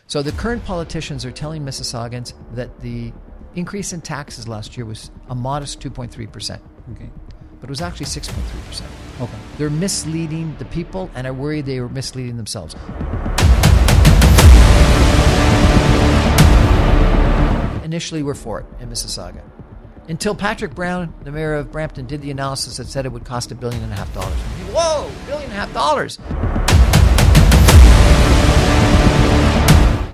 So the current politicians are telling Mississaugans that the increase in taxes last year was a modest 2.3%. Okay. But it was actually 6.3%. Okay. They're misleading the people, and I worry they were misleading themselves. Initially, we're for it in Mississauga. Until Patrick Brown, the mayor of Brampton, did the analysis that said it would cost $1.5 billion. Whoa, $1.5 billion.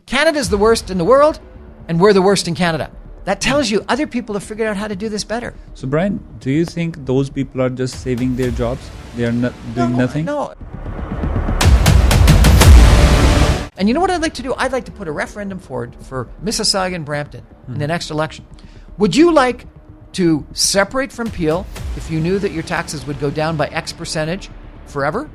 Canada's the worst in the world, and we're the worst in Canada. That tells you other people have figured out how to do this better. So, Brian, do you think those people are just saving their jobs? They are not doing nothing? No. And you know what I'd like to do? I'd like to put a referendum forward for Mississauga and Brampton in the next election. Would you like to separate from Peel if you knew that your taxes would go down by X percentage forever?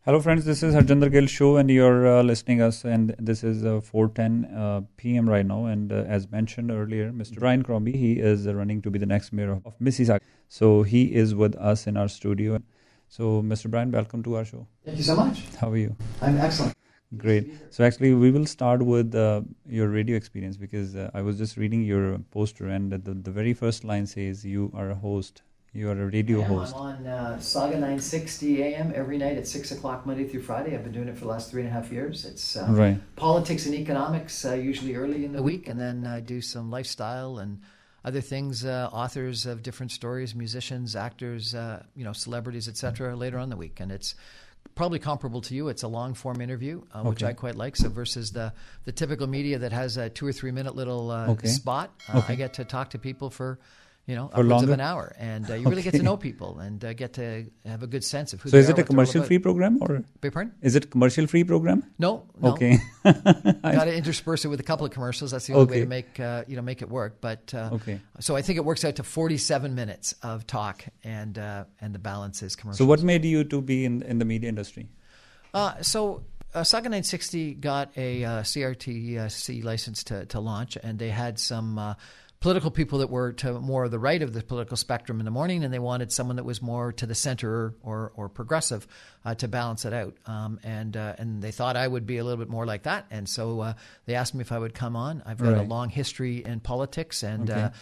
Hello friends, this is Harjinder Gill show and you're listening us, and this is 4:10 p.m. right now, and as mentioned earlier, Mr. Brian Crombie, he is running to be the next mayor of Mississauga. So he is with us in our studio. So Mr. Brian, welcome to our show. Thank you so much. How are you? I'm excellent. Great. So actually we will start with your radio experience, because I was just reading your poster, and the very first line says you are a host. You are a radio host. I'm on Saga 960 AM every night at 6 o'clock Monday through Friday. I've been doing it for the last 3.5 years. It's right. Politics and economics, usually early in the week, and then I do some lifestyle and other things, authors of different stories, musicians, actors, celebrities, etc. later on in the week. And it's probably comparable to you. It's a long-form interview, which I quite like. So versus the typical media that has a 2 or 3 minute little spot, I get to talk to people for upwards of an hour, and you really get to know people and get to have a good sense of who they are. So is it a commercial-free program, or? Beg pardon? Is it a commercial-free program? No. Okay. Got to intersperse it with a couple of commercials. That's the only way to make it work. But so I think it works out to 47 minutes of talk, and the balance is commercial. So what made you to be in the media industry? Saga 960 got a CRTC license to launch, and they had some political people that were to more of the right of the political spectrum in the morning, and they wanted someone that was more to the center or progressive to balance it out. And they thought I would be a little bit more like that, and so they asked me if I would come on. I've got a long history in politics and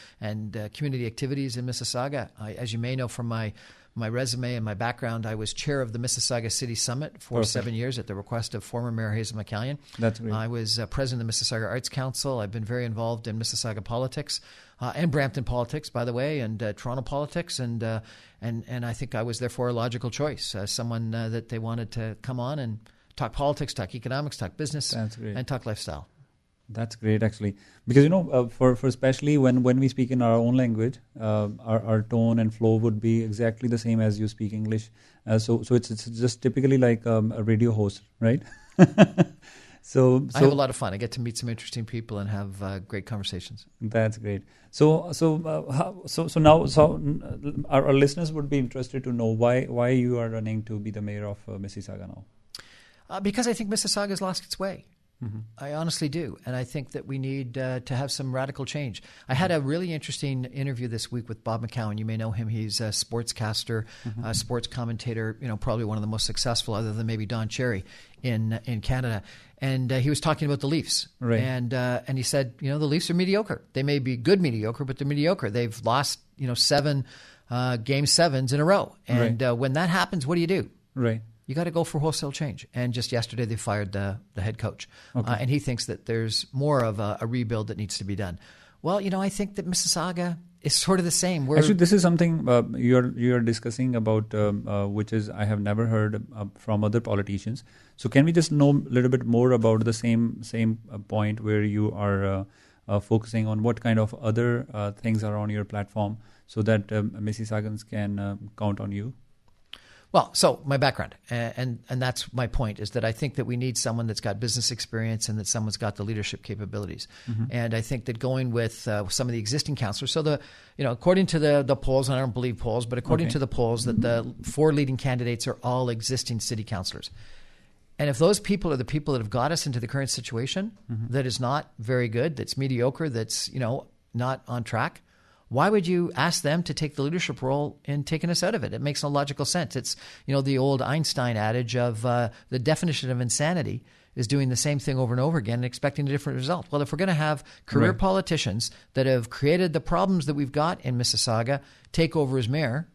community activities in Mississauga. As you may know from my resume and my background, I was chair of the Mississauga City Summit for 7 years at the request of former Mayor 𝐒𝐿𝐿𝐿𝐿𝐿. That's great. I was president of the Mississauga Arts Council. I've been very involved in Mississauga politics and Brampton politics, by the way, and Toronto politics, and I think I was therefore a logical choice, someone that they wanted to come on and talk politics, talk economics, talk business, and talk lifestyle. That's great, actually, because for especially when we speak in our own language, our tone and flow would be exactly the same as you speak English. So it's just typically like a radio host, right? So I have a lot of fun. I get to meet some interesting people and have great conversations. That's great. So now our listeners would be interested to know why you are running to be the mayor of Mississauga now. Because I think Mississauga has lost its way. Mm-hmm. I honestly do. And I think that we need to have some radical change. I had a really interesting interview this week with Bob McCowan. You may know him. He's a sportscaster, sports commentator, probably one of the most successful, other than maybe Don Cherry, in Canada. And he was talking about the Leafs. Right. And he said, the Leafs are mediocre. They may be good mediocre, but they're mediocre. They've lost, 7 game 7s in a row. And when that happens, what do you do? Right. You got to go for wholesale change. And just yesterday they fired the head coach. And he thinks that there's more of a rebuild that needs to be done. Well, I think that Mississauga is sort of the same. Actually, this is something you're discussing about, which is I have never heard from other politicians. So can we just know a little bit more about the same point where you are focusing on what kind of other things are on your platform so that Mississaugans can count on you? Well, so my background, and that's my point, is that I think that we need someone that's got business experience and that someone's got the leadership capabilities. Mm-hmm. And I think that going with some of the existing councillors, so according to the polls, and I don't believe polls, but according to the polls, that the 4 leading candidates are all existing city councillors. And if those people are the people that have got us into the current situation that is not very good, that's mediocre, that's, not on track, why would you ask them to take the leadership role in taking us out of it? It makes no logical sense. It's, the old Einstein adage of the definition of insanity is doing the same thing over and over again and expecting a different result. Well, if we're going to have career politicians that have created the problems that we've got in Mississauga take over as mayor,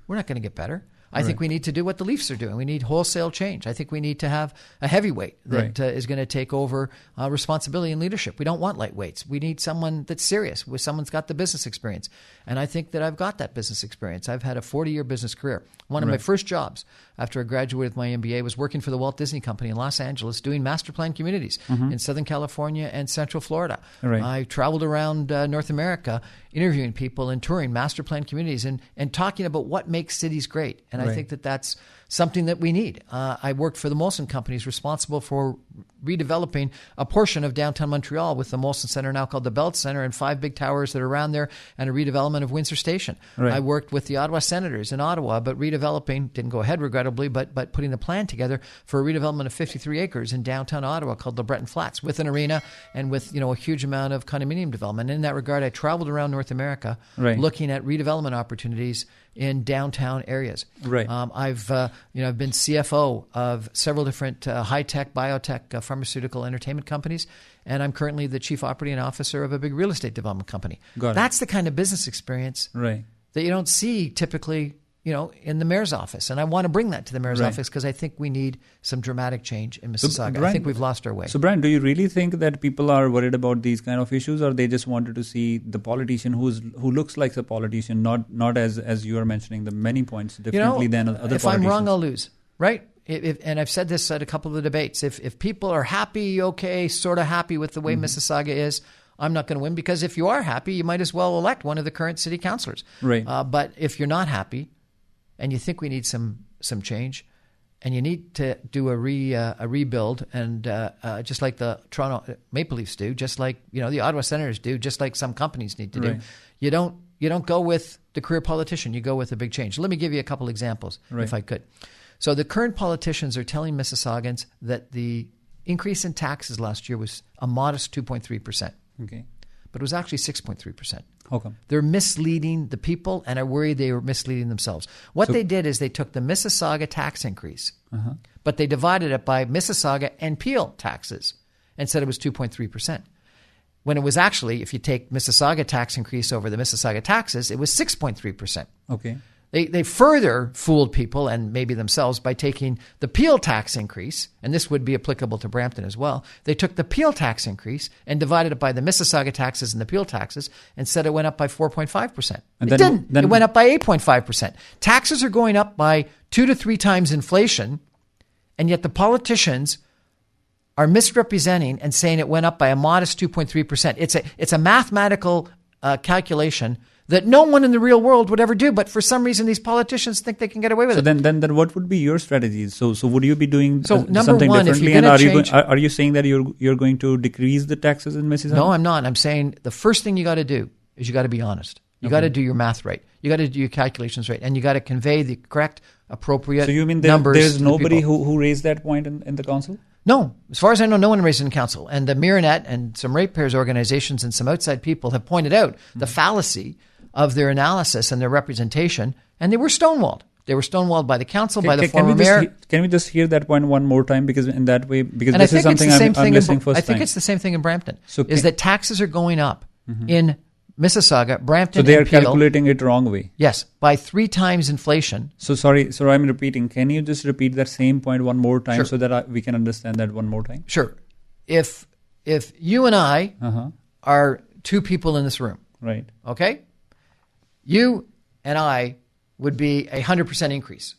we're not going to get better. I think we need to do what the Leafs are doing. We need wholesale change. I think we need to have a heavyweight that is going to take over responsibility and leadership. We don't want lightweights. We need someone that's serious, with someone's got the business experience. And I think that I've got that business experience. I've had a 40-year business career. One of my first jobs after I graduated with my MBA was working for the Walt Disney Company in Los Angeles doing master plan communities in Southern California and Central Florida. I traveled around North America interviewing people and touring master plan communities and talking about what makes cities great. And I think that that's something that we need. I worked for the Molson companies responsible for redeveloping a portion of downtown Montreal with the Molson Centre, now called the Belt Centre, and 5 big towers that are around there, and a redevelopment of Windsor Station. I worked with the Ottawa Senators in Ottawa, but redeveloping, didn't go ahead regrettably, but putting the plan together for a redevelopment of 53 acres in downtown Ottawa called the Breton Flats, with an arena and with a huge amount of condominium development. In that regard, I traveled around North America looking at redevelopment opportunities in downtown areas. I've been CFO of several different high-tech, biotech, pharmaceutical, entertainment companies, and I'm currently the chief operating officer of a big real estate development company. That's the kind of business experience that you don't see typically, in the mayor's office. And I want to bring that to the mayor's office because I think we need some dramatic change in Mississauga. I think we've lost our way. So, Brian, do you really think that people are worried about these kind of issues, or they just wanted to see the politician who looks like a politician, not as you are mentioning the many points differently than other politicians? If I'm wrong, I'll lose, right? And I've said this at a couple of the debates. If people are happy, sort of happy with the way Mississauga is, I'm not going to win, because if you are happy, you might as well elect one of the current city councillors. But if you're not happy and you think we need some change, and you need to do a rebuild, and just like the Toronto Maple Leafs do, just like the Ottawa Senators do, just like some companies need to do, you don't go with the career politician. You go with a big change. Let me give you a couple examples, if I could. So the current politicians are telling Mississaugans that the increase in taxes last year was a modest 2.3%. But it was actually 6.3%. How come? They're misleading the people, and I worry they were misleading themselves. What they did is they took the Mississauga tax increase, but they divided it by Mississauga and Peel taxes and said it was 2.3%. When it was actually, if you take Mississauga tax increase over the Mississauga taxes, it was 6.3%. They further fooled people, and maybe themselves, by taking the Peel tax increase, and this would be applicable to Brampton as well. They took the Peel tax increase and divided it by the Mississauga taxes and the Peel taxes and said it went up by 4.5%. It didn't. It went up by 8.5%. Taxes are going up by 2 to 3 times inflation, and yet the politicians are misrepresenting and saying it went up by a modest 2.3%. It's a mathematical calculation that no one in the real world would ever do, but for some reason these politicians think they can get away with it. So then what would be your strategies? So would you be doing number something one, differently? And are you saying that you're going to decrease the taxes in Mississauga? No, I'm not. I'm saying the first thing you got to do is you got to be honest. You got to do your math right. You got to do your calculations right, and you got to convey the correct, appropriate numbers. So you mean there's nobody who raised that point in the council? No. As far as I know, no one raised it in council. And the Miranet and some ratepayers organizations and some outside people have pointed out the fallacy of their analysis and their representation, and they were stonewalled. They were stonewalled by the council, by the former mayor. Can we just hear that point one more time? Because in that way, because this is something I'm listening first time. I think it's the same thing in Brampton, is that taxes are going up in Mississauga, Brampton, so they are and Peel, calculating it wrong way. Yes, by 3 times inflation. So sorry, I'm repeating. Can you just repeat that same point one more time so that we can understand that one more time? Sure. If you and I are 2 people in this room, right? Okay, you and I would be 100% increase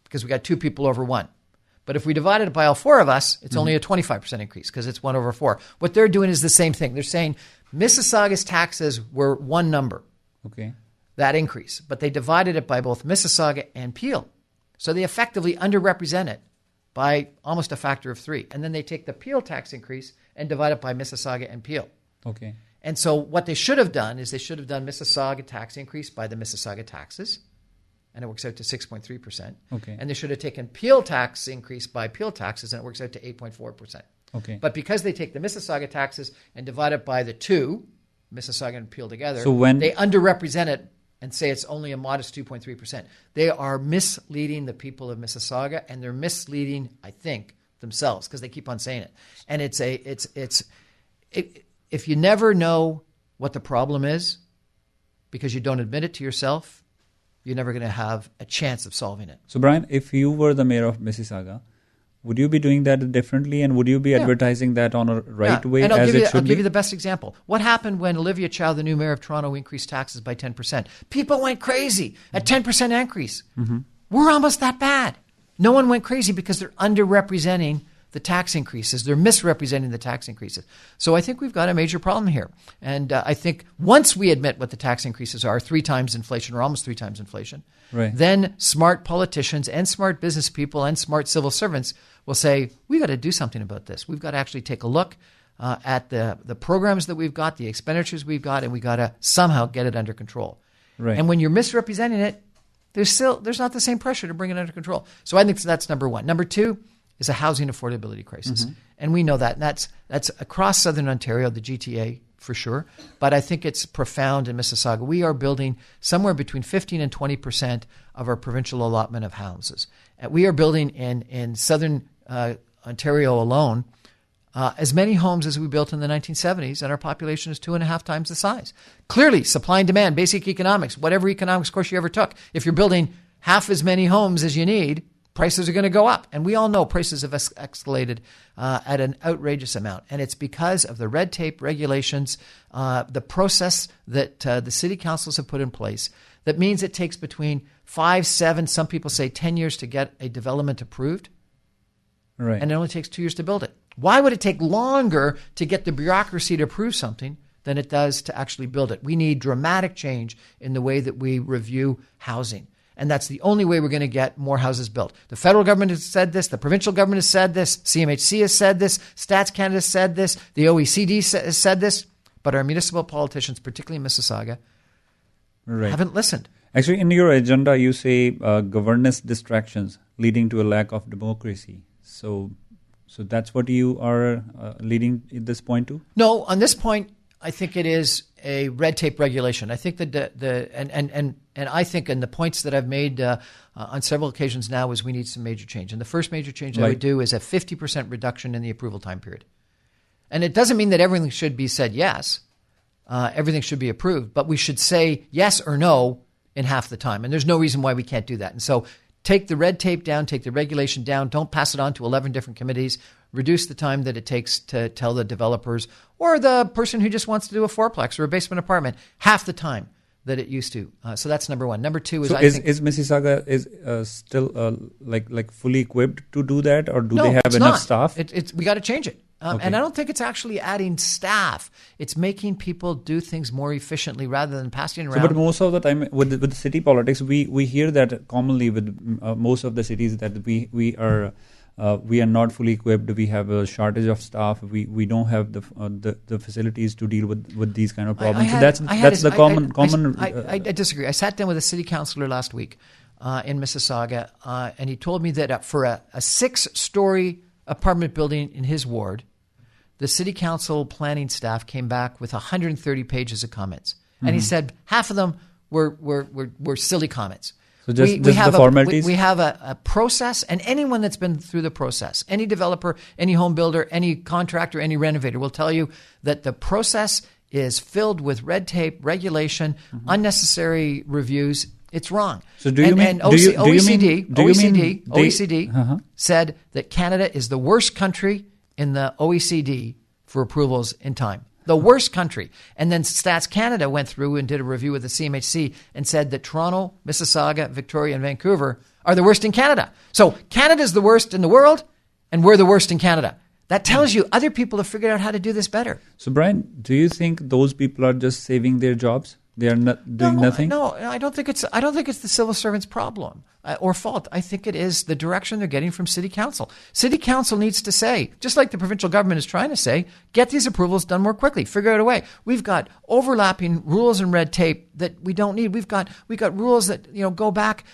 because we got 2 people over 1. But if we divided it by all 4 of us, it's only a 25% increase because it's 1 over 4. What they're doing is the same thing. They're saying Mississauga's taxes were one number, that increase, but they divided it by both Mississauga and Peel. So they effectively underrepresent it by almost a factor of 3. And then they take the Peel tax increase and divide it by Mississauga and Peel. And so what they should have done is they should have done Mississauga tax increase by the Mississauga taxes and it works out to 6.3%. Okay. And they should have taken Peel tax increase by Peel taxes, and it works out to 8.4%. Okay. But because they take the Mississauga taxes and divide it by the two, Mississauga and Peel together, So when- they underrepresent it and say it's only a modest 2.3%. They are misleading the people of Mississauga, and they're misleading, I think, themselves, because they keep on saying it. And if you never know what the problem is because you don't admit it to yourself, you're never going to have a chance of solving it. So, Brian, if you were the mayor of Mississauga, would you be doing that differently, and would you be advertising that on a right way and as it should be? I'll give you the best example. What happened when 𝐿ivia_𝐶𝐬𝐿, the new mayor of Toronto, increased taxes by 10%? People went crazy at 10% increase. Mm-hmm. We're almost that bad. No one went crazy because they're underrepresenting the tax increases. They're misrepresenting the tax increases. So I think we've got a major problem here. And I think once we admit what the tax increases are, 3 times inflation or almost 3 times inflation, right, then smart politicians and smart business people and smart civil servants will say, we got to do something about this. We've got to actually take a look at the programs that we've got, the expenditures we've got, and we got to somehow get it under control. Right. And when you're misrepresenting it, there's not the same pressure to bring it under control. So I think that's number one. Number two is a housing affordability crisis. Mm-hmm. And we know that. And that's across Southern Ontario, the GTA for sure. But I think it's profound in Mississauga. We are building somewhere between 15 and 20% of our provincial allotment of houses. And we are building in Southern Ontario alone as many homes as we built in the 1970s, and our population is 2.5 times the size. Clearly, supply and demand, basic economics, whatever economics course you ever took, if you're building half as many homes as you need, prices are going to go up. And we all know prices have escalated at an outrageous amount. And it's because of the red tape regulations, the process that the city councils have put in place that means it takes between 5, 7, some people say 10 years to get a development approved. Right. And it only takes 2 years to build it. Why would it take longer to get the bureaucracy to approve something than it does to actually build it? We need dramatic change in the way that we review housing. And that's the only way we're going to get more houses built. The federal government has said this. The provincial government has said this. CMHC has said this. Stats Canada has said this. The OECD has said this. But our municipal politicians, particularly in Mississauga, haven't listened. Actually, in your agenda, you say governance distractions leading to a lack of democracy. So that's what you are leading at this point to? No, on this point, I think it is a red tape regulation. I think that and I think in the points that I've made on several occasions now is we need some major change. And the first major change I would do is a 50% reduction in the approval time period. And it doesn't mean that everything should be said yes. Everything should be approved. But we should say yes or no in half the time. And there's no reason why we can't do that. And so take the red tape down, take the regulation down, don't pass it on to 11 different committees, reduce the time that it takes to tell the developers or the person who just wants to do a fourplex or a basement apartment half the time that it used to. So that's number one. Number two is is Mississauga still like fully equipped to do that, or do they have enough staff? We got to change it. And I don't think it's actually adding staff. It's making people do things more efficiently rather than passing around. But most of the time with the city politics, we hear that commonly with most of the cities that we are not fully equipped. We have a shortage of staff. We don't have the facilities to deal with these kind of problems. I disagree. I sat down with a city councillor last week in Mississauga, and he told me that for a 6-story apartment building in his ward, the city council planning staff came back with 130 pages of comments. Mm-hmm. And he said half of them were silly comments. So we have the formalities? We have a process, and anyone that's been through the process, any developer, any home builder, any contractor, any renovator will tell you that the process is filled with red tape, regulation, unnecessary reviews. It's wrong. So OECD said that Canada is the worst country in the OECD for approvals in time. The worst country. And then Stats Canada went through and did a review with the CMHC and said that Toronto, Mississauga, Victoria, and Vancouver are the worst in Canada. So Canada's the worst in the world, and we're the worst in Canada. That tells you other people have figured out how to do this better. So, Brian, do you think those people are just saving their jobs? They are not doing nothing? No, I don't think it's the civil servants' problem or fault. I think it is the direction they're getting from City Council. City Council needs to say, just like the provincial government is trying to say, get these approvals done more quickly. Figure out a way. We've got overlapping rules and red tape that we don't need. We've got rules that go back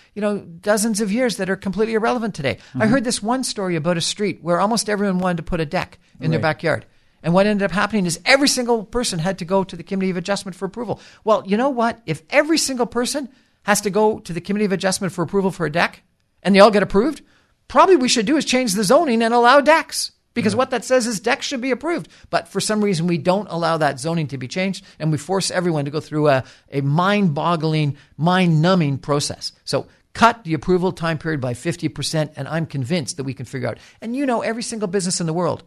dozens of years that are completely irrelevant today. I heard this one story about a street where almost everyone wanted to put a deck in their backyard. And what ended up happening is every single person had to go to the Committee of Adjustment for approval. Well, you know what? If every single person has to go to the Committee of Adjustment for approval for a deck and they all get approved, probably we should do is change the zoning and allow decks. Because what that says is decks should be approved. But for some reason, we don't allow that zoning to be changed, and we force everyone to go through a mind-boggling, mind-numbing process. So cut the approval time period by 50%, and I'm convinced that we can figure out. And every single business in the world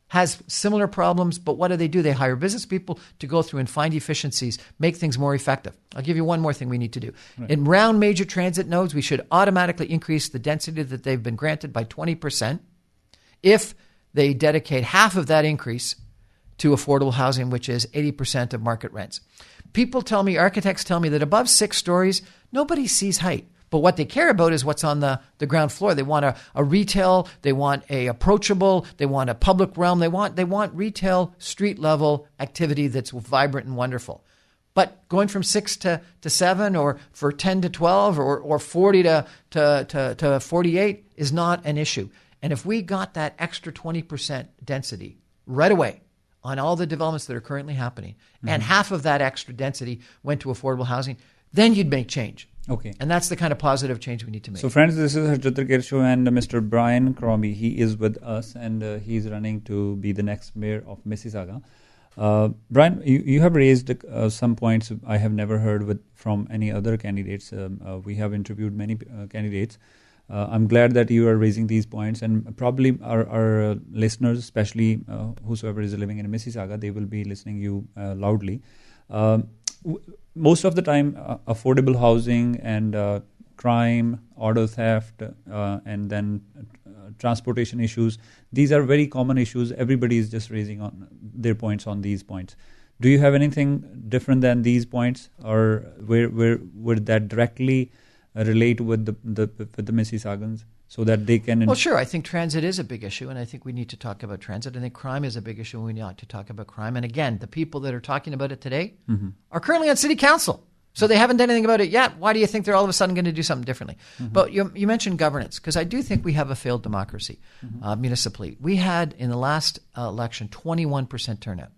has similar problems, but what do? They hire business people to go through and find efficiencies, make things more effective. I'll give you one more thing we need to do. Right. In round major transit nodes, we should automatically increase the density that they've been granted by 20% if they dedicate half of that increase to affordable housing, which is 80% of market rents. Architects tell me that above 6 stories, nobody sees height. But what they care about is what's on the ground floor. They want a retail, they want a approachable, they want a public realm, they want retail street level activity that's vibrant and wonderful. But going from 6 to 7 or for 10 to 12 or 40 to 48 is not an issue. And if we got that extra 20% density right away on all the developments that are currently happening, and half of that extra density went to affordable housing, then you'd make change. Okay. And that's the kind of positive change we need to make. So friends, this is 𝐿𝐻𝐺 Show and Mr. Brian Crombie. He is with us and he's running to be the next mayor of Mississauga. Brian, you have raised some points I have never heard from any other candidates. We have interviewed many candidates. I'm glad that you are raising these points, and probably our listeners, especially whosoever is living in Mississauga, they will be listening you loudly. Most of the time, affordable housing and crime, auto theft, and then transportation issues, these are very common issues. Everybody is just raising on their points on these points. Do you have anything different than these points, or where would that directly relate with the Mississaugans so that they can... Well, sure. I think transit is a big issue, and I think we need to talk about transit. I think crime is a big issue, and we need to talk about crime. And again, the people that are talking about it today are currently on City Council, so they haven't done anything about it yet. Why do you think they're all of a sudden going to do something differently? But you mentioned governance, because I do think we have a failed democracy municipally. We had, in the last election, 21% turnout.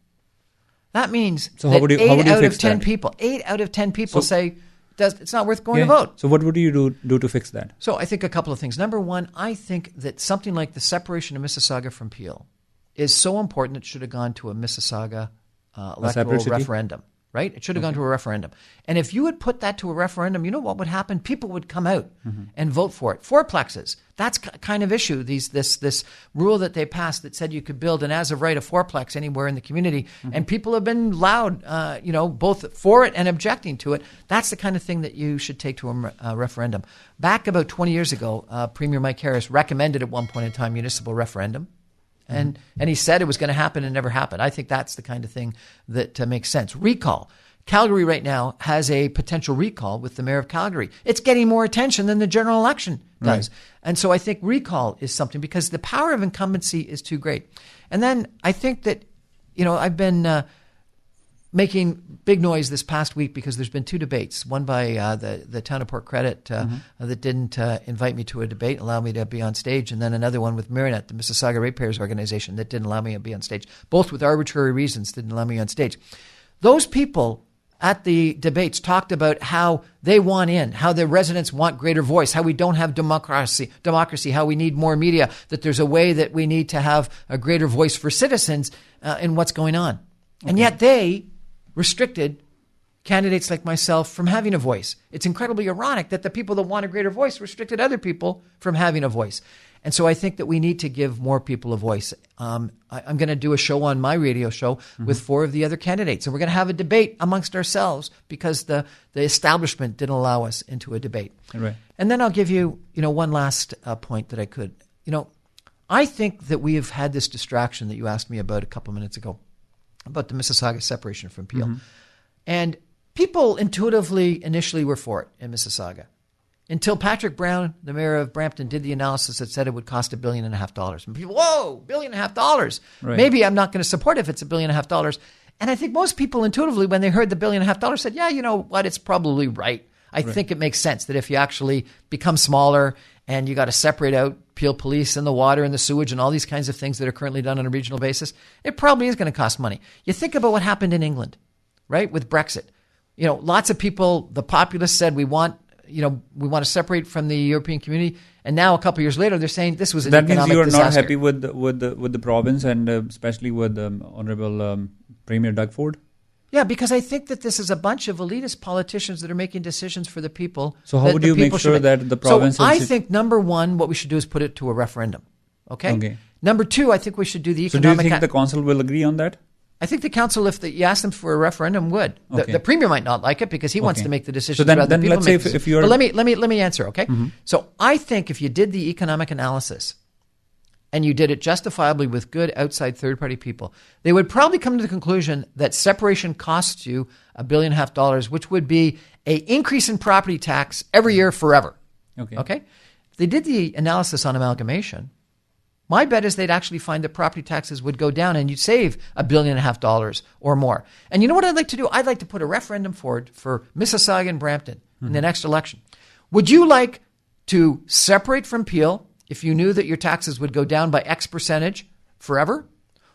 That means so that how would you 8 out of 10 that? people, 8 out of 10 people say... it's not worth going to vote. So what would you do to fix that? So I think a couple of things. Number one, I think that something like the separation of Mississauga from Peel is so important it should have gone to a Mississauga electoral referendum, right? It should have gone to a referendum. And if you would put that to a referendum, you know what would happen? People would come out and vote for it. Fourplexes, that's kind of issue. This rule that they passed that said you could build an as of right a fourplex anywhere in the community, and people have been loud, both for it and objecting to it. That's the kind of thing that you should take to a referendum. Back about 20 years ago, Premier Mike Harris recommended at one point in time municipal referendum. And he said it was going to happen and never happened. I think that's the kind of thing that makes sense. Recall. Calgary right now has a potential recall with the mayor of Calgary. It's getting more attention than the general election does. Right. And so I think recall is something, because the power of incumbency is too great. And then I think that, I've been making big noise this past week because there's been 2 debates, one by the town of Port Credit that didn't invite me to a debate, allow me to be on stage, and then another one with Marinette, the Mississauga Ratepayers Organization, that didn't allow me to be on stage. Both with arbitrary reasons didn't allow me on stage. Those people at the debates talked about how they want in, how the residents want greater voice, how we don't have democracy, how we need more media, that there's a way that we need to have a greater voice for citizens in what's going on. Okay. And yet they restricted candidates like myself from having a voice. It's incredibly ironic that the people that want a greater voice restricted other people from having a voice. And so I think that we need to give more people a voice. I'm going to do a show on my radio show with 4 of the other candidates, and we're going to have a debate amongst ourselves because the establishment didn't allow us into a debate. Right. And then I'll give you, one last point that I could. I think that we have had this distraction that you asked me about a couple minutes ago about the Mississauga separation from Peel. And people intuitively initially were for it in Mississauga. Until Patrick Brown, the mayor of Brampton, did the analysis that said it would cost $1.5 billion. And people, whoa, $1.5 billion. Right. Maybe I'm not going to support it if it's $1.5 billion. And I think most people intuitively, when they heard the $1.5 billion, said, yeah, you know what, it's probably right. I think it makes sense that if you actually become smaller and you got to separate out Peel Police and the water and the sewage and all these kinds of things that are currently done on a regional basis, it probably is going to cost money. You think about what happened in England, right, with Brexit. You know, lots of people, the populists said we want to separate from the European community, and now a couple of years later, they're saying this was an economic disaster. That means you are not happy with the province and especially with Honourable Premier Doug Ford. Yeah, because I think that this is a bunch of elitist politicians that are making decisions for the people. So how would you make sure that the province? So I think number one, what we should do is put it to a referendum. Okay. Number two, I think we should do the economic. So do you think the council will agree on that? I think the council, if you ask them for a referendum, would. The premier might not like it because he wants to make the decisions. So then let's say if you're. But let me answer. Okay. Mm-hmm. So I think if you did the economic analysis, and you did it justifiably with good outside third-party people, they would probably come to the conclusion that separation costs you $1.5 billion, which would be an increase in property tax every year forever. Okay. If they did the analysis on amalgamation, my bet is they'd actually find that property taxes would go down and you'd save $1.5 billion or more. And you know what I'd like to do? I'd like to put a referendum forward for Mississauga and Brampton in the next election. Would you like to separate from Peel if you knew that your taxes would go down by X percentage forever?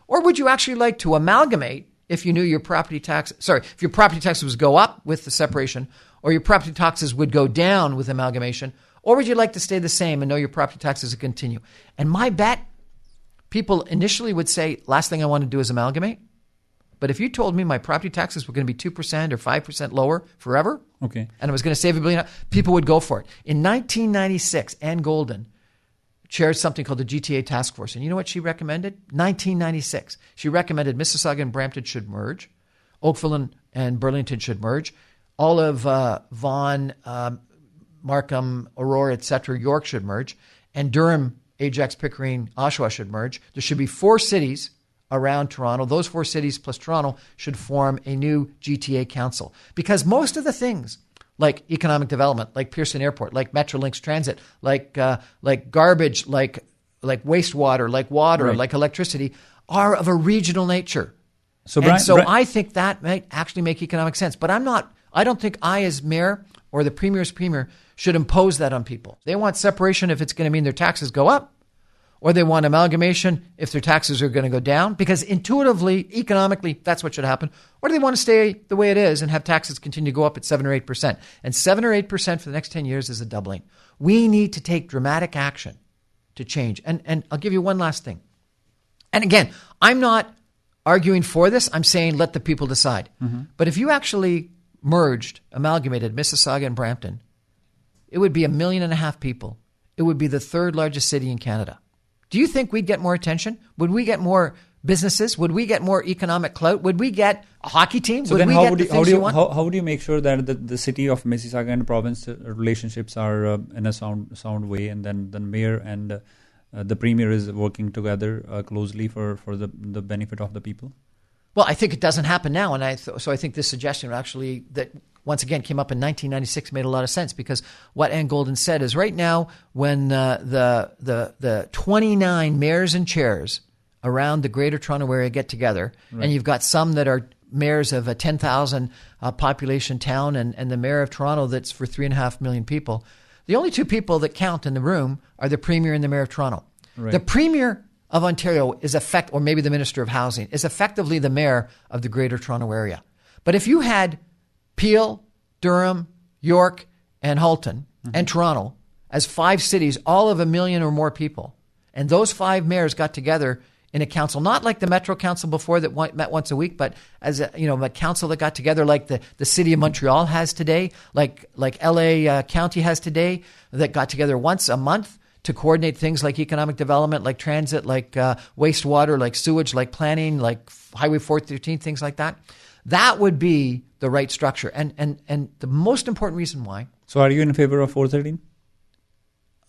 Or would you actually like to amalgamate if you knew your property taxes would go up with the separation, or your property taxes would go down with amalgamation? Or would you like to stay the same and know your property taxes would continue? And my bet, people initially would say, last thing I want to do is amalgamate. But if you told me my property taxes were going to be 2% or 5% lower forever, and I was going to save $1 billion, people would go for it. In 1996, Ann Golden chaired something called the GTA Task Force. And you know what she recommended? 1996. She recommended Mississauga and Brampton should merge. Oakville and Burlington should merge. All of Vaughan, Markham, Aurora, etc., York should merge. And Durham, Ajax, Pickering, Oshawa should merge. There should be 4 cities around Toronto. Those 4 cities plus Toronto should form a new GTA council. Because most of the things like economic development, like Pearson Airport, like Metrolinx Transit, like garbage, like wastewater, like water, like electricity, are of a regional nature. I think that might actually make economic sense. But I don't think I, as mayor or the premier's premier, should impose that on people. They want separation if it's going to mean their taxes go up, or they want amalgamation if their taxes are going to go down, because intuitively, economically, that's what should happen. Or do they want to stay the way it is and have taxes continue to go up at 7 or 8%? And 7 or 8% for the next 10 years is a doubling. We need to take dramatic action to change. And I'll give you one last thing. And again, I'm not arguing for this. I'm saying let the people decide. Mm-hmm. But if you actually amalgamated Mississauga and Brampton, it would be 1.5 million people. It would be the 3rd largest city in Canada. Do you think we'd get more attention? Would we get more businesses? Would we get more economic clout? Would we get a hockey team? So then how would you make sure that the city of Mississauga and the province relationships are in a sound way, and then the mayor and the premier is working together closely for the benefit of the people? Well, I think it doesn't happen now. And so I think this suggestion actually that once again came up in 1996 made a lot of sense, because what Ann Golden said is right now when the 29 mayors and chairs around the Greater Toronto Area get together, and you've got some that are mayors of a 10,000 population town and the mayor of Toronto that's for 3.5 million people, the only 2 people that count in the room are the premier and the mayor of Toronto. Right. The premier of Ontario is or maybe the Minister of Housing, is effectively the mayor of the Greater Toronto Area. But if you had Peel, Durham, York, and Halton, and Toronto as 5 cities, all of 1 million or more people, and those 5 mayors got together in a council, not like the Metro Council before that met once a week, but as a council that got together like the city of Montreal has today, like LA County has today, that got together once a month to coordinate things like economic development, like transit, like wastewater, like sewage, like planning, like Highway 413, things like that. That would be the right structure. And the most important reason why. So are you in favor of 413?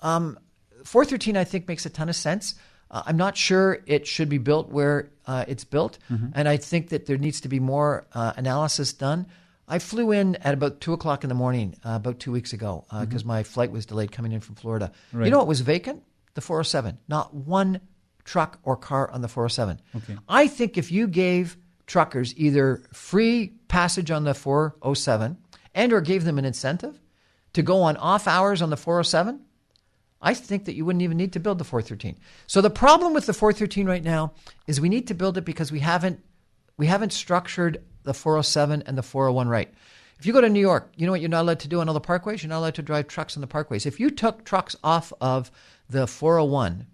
413, I think, makes a ton of sense. I'm not sure it should be built where it's built. Mm-hmm. And I think that there needs to be more analysis done. I flew in at about 2:00 in the morning about 2 weeks ago because my flight was delayed coming in from Florida. Right. You know what was vacant? The 407. Not one truck or car on the 407. Okay. I think if you gave truckers either free passage on the 407 and or gave them an incentive to go on off hours on the 407, I think that you wouldn't even need to build the 413. So the problem with the 413 right now is we need to build it because we haven't structured the 407 and the 401 right. If you go to New York, you know what you're not allowed to do on all the parkways? You're not allowed to drive trucks on the parkways. If you took trucks off of the 401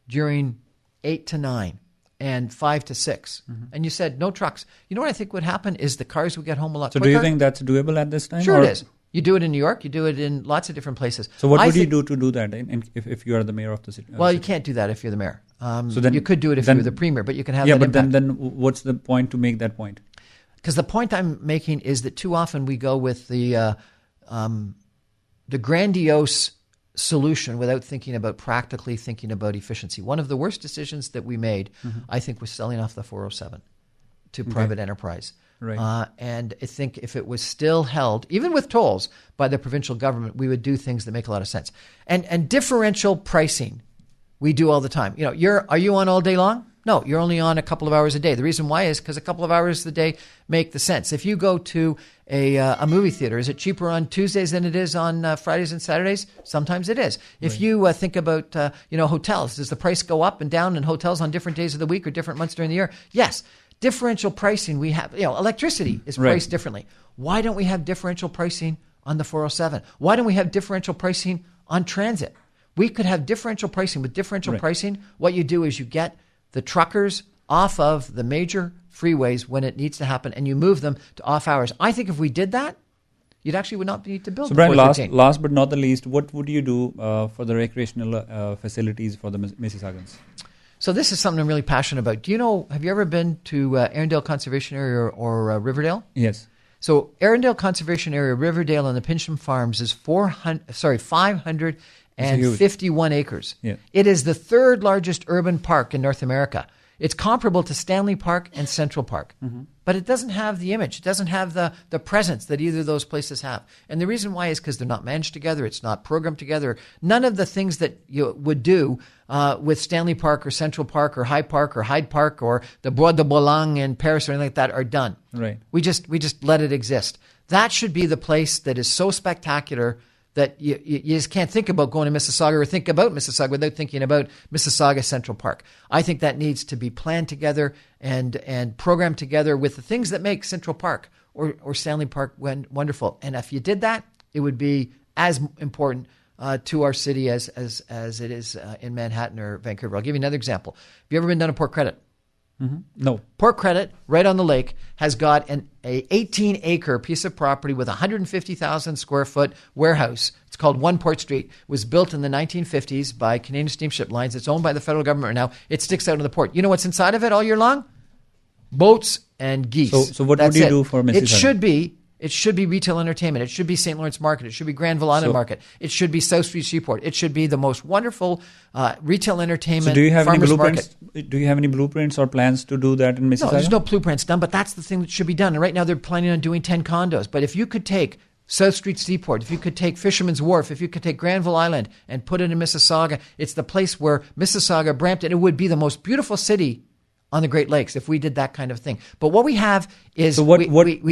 during 8 to 9 and 5 to 6, and you said no trucks, you know what I think would happen is the cars would get home a lot quicker. So do you think that's doable at this time? Sure, it is. You do it in New York. You do it in lots of different places. So what would you do to do that if you are the mayor of the city? Well, you can't do that if you're the mayor. So then, you could do it if you were the premier, but you can have that but impact. then what's the point to make that point? Because the point I'm making is that too often we go with the grandiose solution without practically thinking about efficiency. One of the worst decisions that we made, I think, was selling off the 407 to private enterprise. Right. And I think if it was still held, even with tolls, by the provincial government, we would do things that make a lot of sense. And differential pricing, we do all the time. You know, are you on all day long? No, you're only on a couple of hours a day. The reason why is because a couple of hours a day make the sense. If you go to a movie theater, is it cheaper on Tuesdays than it is on Fridays and Saturdays? Sometimes it is. If you think about hotels, does the price go up and down in hotels on different days of the week or different months during the year? Yes. Differential pricing, we have, electricity is priced differently. Why don't we have differential pricing on the 407? Why don't we have differential pricing on transit? We could have differential pricing. With differential pricing, what you do is you get the truckers off of the major freeways when it needs to happen, and you move them to off hours. I think if we did that, you'd actually would not need to build. So, Brian, last but not the least, what would you do for the recreational facilities for the Mississaugans? So this is something I'm really passionate about. Have you ever been to Arundel Conservation Area or Riverdale? Yes. So Arundel Conservation Area, Riverdale, and the Pincham Farms is 551 acres. Yeah. It is the third largest urban park in North America. It's comparable to Stanley Park and Central Park. But it doesn't have the image. It doesn't have the presence that either of those places have. And the reason why is because they're not managed together. It's not programmed together. None of the things that you would do with Stanley Park or Central Park or Hyde Park or the Bois de Boulogne in Paris or anything like that are done. Right. We just let it exist. That should be the place that is so spectacular that you just can't think about going to Mississauga or think about Mississauga without thinking about Mississauga Central Park. I think that needs to be planned together and programmed together with the things that make Central Park or Stanley Park wonderful. And if you did that, it would be as important to our city as it is in Manhattan or Vancouver. I'll give you another example. Have you ever been down to Port Credit? No. Port Credit, right on the lake, has got an 18-acre piece of property with a 150,000 square foot warehouse. It's called One Port Street. It was built in the 1950s by Canadian Steamship Lines. It's owned by the federal government right now. It sticks out in the port. You know what's inside of it all year long? Boats and geese. So what would you do for Mississauga? It should be retail entertainment. It should be St. Lawrence Market. It should be Granville Island Market. It should be South Street Seaport. It should be the most wonderful retail entertainment. So do you have any blueprints? Market. Do you have any blueprints or plans to do that in Mississauga? No, there's no blueprints done, but that's the thing that should be done. And right now they're planning on doing 10 condos. But if you could take South Street Seaport, if you could take Fisherman's Wharf, if you could take Granville Island and put it in Mississauga, it's the place where Mississauga, Brampton, it would be the most beautiful city on the Great Lakes if we did that kind of thing. But what we have is we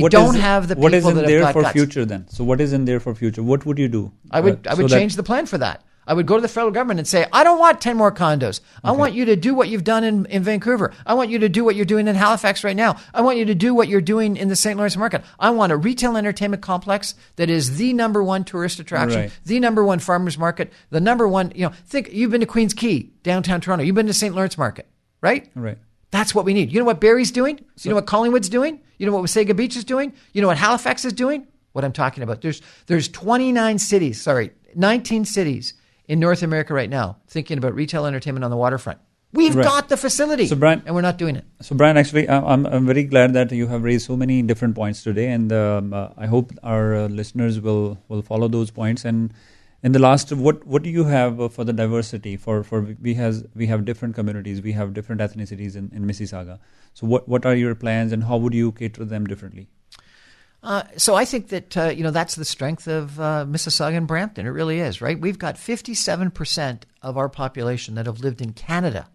don't have the people that have got guts. What is in there for future then? So what is in there for future? What would you do? I would change the plan for that. I would go to the federal government and say, I don't want 10 more condos. I want you to do what you've done in Vancouver. I want you to do what you're doing in Halifax right now. I want you to do what you're doing in the St. Lawrence Market. I want a retail entertainment complex that is the number one tourist attraction, the number one farmers market, the number one, think you've been to Queen's Quay, downtown Toronto. You've been to St. Lawrence Market, right? Right. That's what we need. You know what Barrie's doing? You know what Collingwood's doing? You know what Wasaga Beach is doing? You know what Halifax is doing? What I'm talking about. There's 19 cities in North America right now thinking about retail entertainment on the waterfront. We've got the facility, Brian, and we're not doing it. So, Brian, actually, I'm very glad that you have raised so many different points today, and I hope our listeners will follow those points. And in the last, what do you have for the diversity? For we have different communities, we have different ethnicities in Mississauga. So what are your plans, and how would you cater them differently? So I think that, that's the strength of Mississauga and Brampton. It really is, right? We've got 57% of our population that have lived in Canada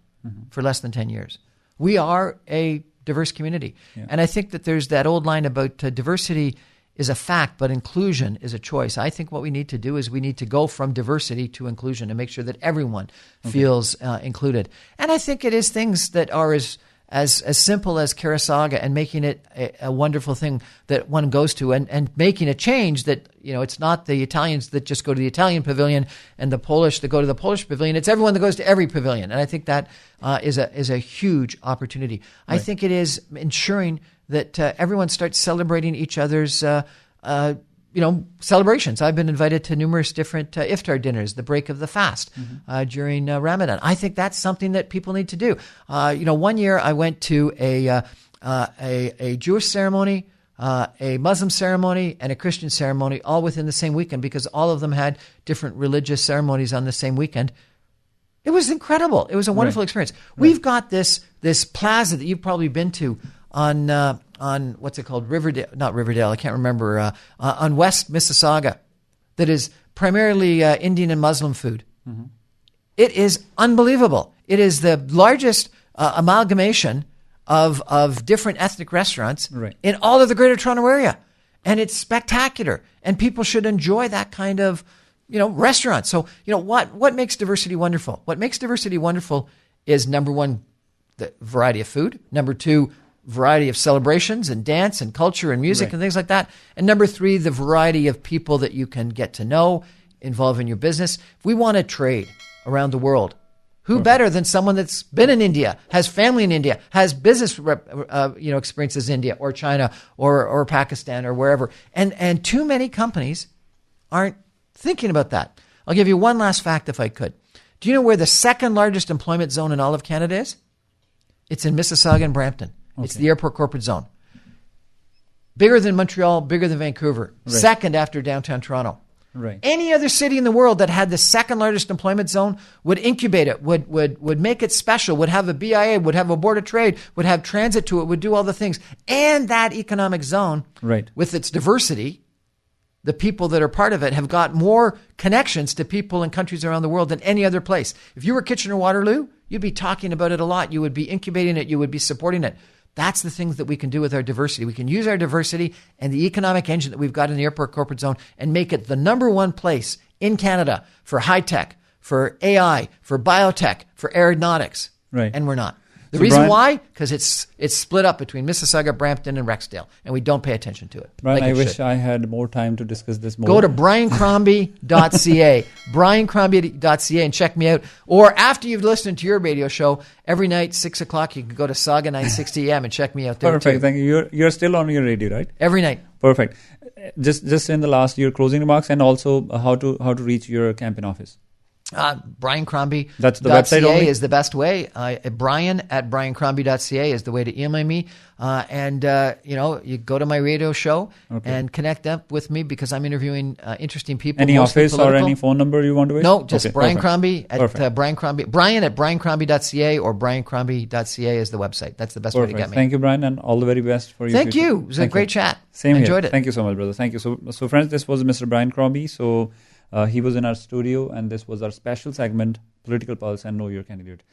for less than 10 years. We are a diverse community. Yeah. And I think that there's that old line about diversity is a fact, but inclusion is a choice. I think what we need to do is we need to go from diversity to inclusion and make sure that everyone feels included. And I think it is things that are as simple as 𝐒𝐫𝐸𝐽 and making it a wonderful thing that one goes to and making a change that, it's not the Italians that just go to the Italian pavilion and the Polish that go to the Polish pavilion. It's everyone that goes to every pavilion. And I think that is a huge opportunity. Right. I think it is ensuring that everyone starts celebrating each other's celebrations. I've been invited to numerous different iftar dinners, the break of the fast during Ramadan. I think that's something that people need to do. One year I went to a Jewish ceremony, a Muslim ceremony, and a Christian ceremony, all within the same weekend, because all of them had different religious ceremonies on the same weekend. It was incredible. It was a wonderful experience. Right. We've got this plaza that you've probably been to on what's it called? Not Riverdale. I can't remember. On West Mississauga, that is primarily Indian and Muslim food. Mm-hmm. It is unbelievable. It is the largest amalgamation of different ethnic restaurants in all of the Greater Toronto Area, and it's spectacular. And people should enjoy that kind of restaurant. So what makes diversity wonderful? What makes diversity wonderful is, number one, the variety of food. Number two, variety of celebrations and dance and culture and music and things like that. And number three, the variety of people that you can get to know, involve in your business. If we want to trade around the world, who better than someone that's been in India, has family in India, has business experiences in India or China or Pakistan or wherever. And too many companies aren't thinking about that. I'll give you one last fact if I could. Do you know where the second largest employment zone in all of Canada is? It's in Mississauga and Brampton. Okay. It's the airport corporate zone. Bigger than Montreal, bigger than Vancouver. Second after downtown Toronto. Right. Any other city in the world that had the second largest employment zone would incubate it, would make it special, would have a BIA, would have a board of trade, would have transit to it, would do all the things. And that economic zone, with its diversity, the people that are part of it have got more connections to people in countries around the world than any other place. If you were Kitchener-Waterloo, you'd be talking about it a lot. You would be incubating it. You would be supporting it. That's the things that we can do with our diversity. We can use our diversity and the economic engine that we've got in the airport corporate zone and make it the number one place in Canada for high tech, for AI, for biotech, for aeronautics. Right. And we're not. The reason why? Because it's split up between Mississauga, Brampton, and Rexdale, and we don't pay attention to it. Brian, I wish I had more time to discuss this more. Go to briancrombie.ca, briancrombie.ca, and check me out. Or after you've listened to your radio show, every night, 6 o'clock, you can go to Saga 960 AM and check me out there. Perfect, too. Thank you. You're still on your radio, right? Every night. Perfect. Just in the last, your closing remarks, and also how to reach your campaign office. Brian Crombie. That's the website only? Is the best way. Brian at briancrombie.ca is the way to email me. You go to my radio show and connect up with me because I'm interviewing interesting people. Any office or any phone number you want to? No, just Brian Crombie at Brian Crombie. Brian at briancrombie.ca or briancrombie.ca is the website. That's the best way to get me. Thank you, Brian, and all the very best for you. Thank you. It was a great chat. Same here. Enjoyed it. Thank you so much, brother. Thank you. So friends, this was Mr. Brian Crombie. So he was in our studio, and this was our special segment, Political Pulse and Know Your Candidate.